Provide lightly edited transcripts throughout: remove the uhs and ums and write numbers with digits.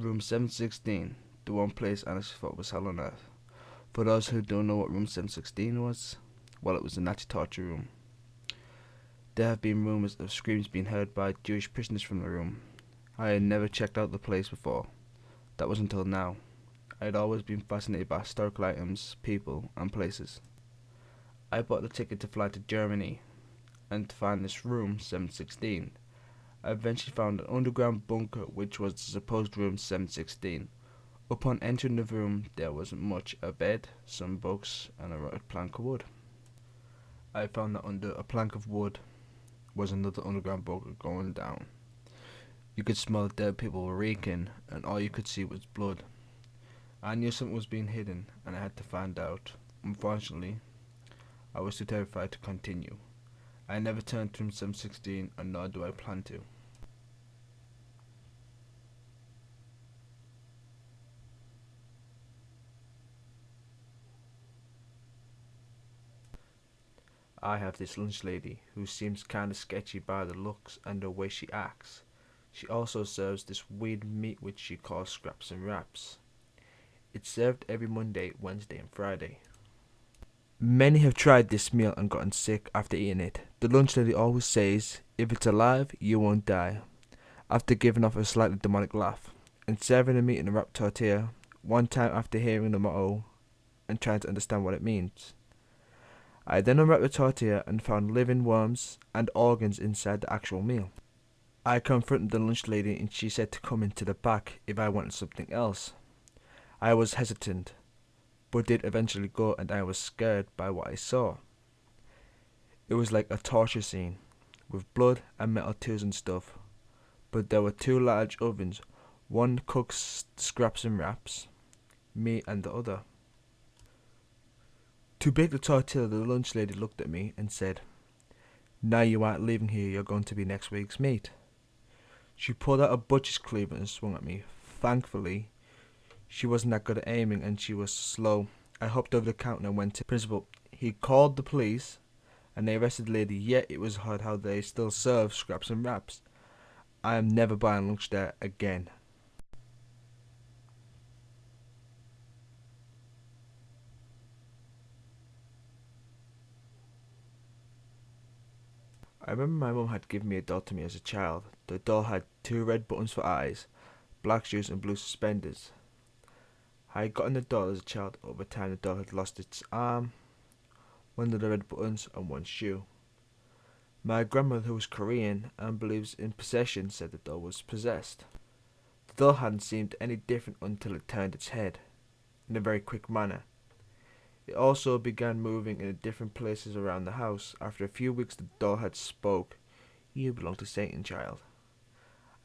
Room 716, the one place I honestly thought was hell on earth. For those who don't know what Room 716 was, well, it was a Nazi torture room. There have been rumours of screams being heard by Jewish prisoners from the room. I had never checked out the place before. That was until now. I had always been fascinated by historical items, people, and places. I bought the ticket to fly to Germany and to find this room 716. I eventually found an underground bunker which was the supposed room 716. Upon entering the room there wasn't much: a bed, some books, and a rotted plank of wood. I found that under a plank of wood was another underground bunker going down. You could smell dead people reeking, and all you could see was blood. I knew something was being hidden, and I had to find out. Unfortunately, I was too terrified to continue. I never turned to room 716, and nor do I plan to. I have this lunch lady who seems kinda sketchy by the looks and the way she acts. She also serves this weird meat which she calls scraps and wraps. It's served every Monday, Wednesday, and Friday. Many have tried this meal and gotten sick after eating it. The lunch lady always says, "If it's alive, you won't die," after giving off a slightly demonic laugh, and serving the meat in a wrapped tortilla, one time after hearing the motto and trying to understand what it means. I then unwrapped the tortilla and found living worms and organs inside the actual meal. I confronted the lunch lady and she said to come into the back if I wanted something else. I was hesitant, but did eventually go, and I was scared by what I saw. It was like a torture scene, with blood and metal tools and stuff, but there were two large ovens. One cooks scraps and wraps, me and the other. To bake the tortilla, the lunch lady looked at me and said, "Now you aren't leaving here, you're going to be next week's meat." She pulled out a butcher's cleaver and swung at me. Thankfully, she wasn't that good at aiming and she was slow. I hopped over the counter and went to the principal. He called the police and they arrested the lady, yet it was odd how they still serve scraps and wraps. I am never buying lunch there again. I remember my mum had given me a doll to me as a child. The doll had two red buttons for eyes, black shoes and blue suspenders. I had gotten the doll as a child. Over time the doll had lost its arm, one of the red buttons, and one shoe. My grandmother, who was Korean and believes in possession, said the doll was possessed. The doll hadn't seemed any different until it turned its head, in a very quick manner. It also began moving in different places around the house. After a few weeks the doll had spoke. "You belong to Satan, child."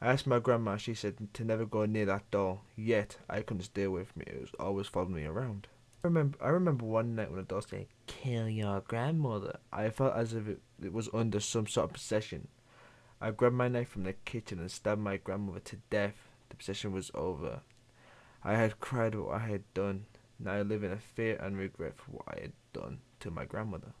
I asked my grandma, she said to never go near that doll, yet I couldn't stay away from it. It was always following me around. I remember one night when the doll said, "Kill your grandmother." I felt as if it was under some sort of possession. I grabbed my knife from the kitchen and stabbed my grandmother to death. The possession was over. I had cried at what I had done. Now I live in a fear and regret for what I had done to my grandmother.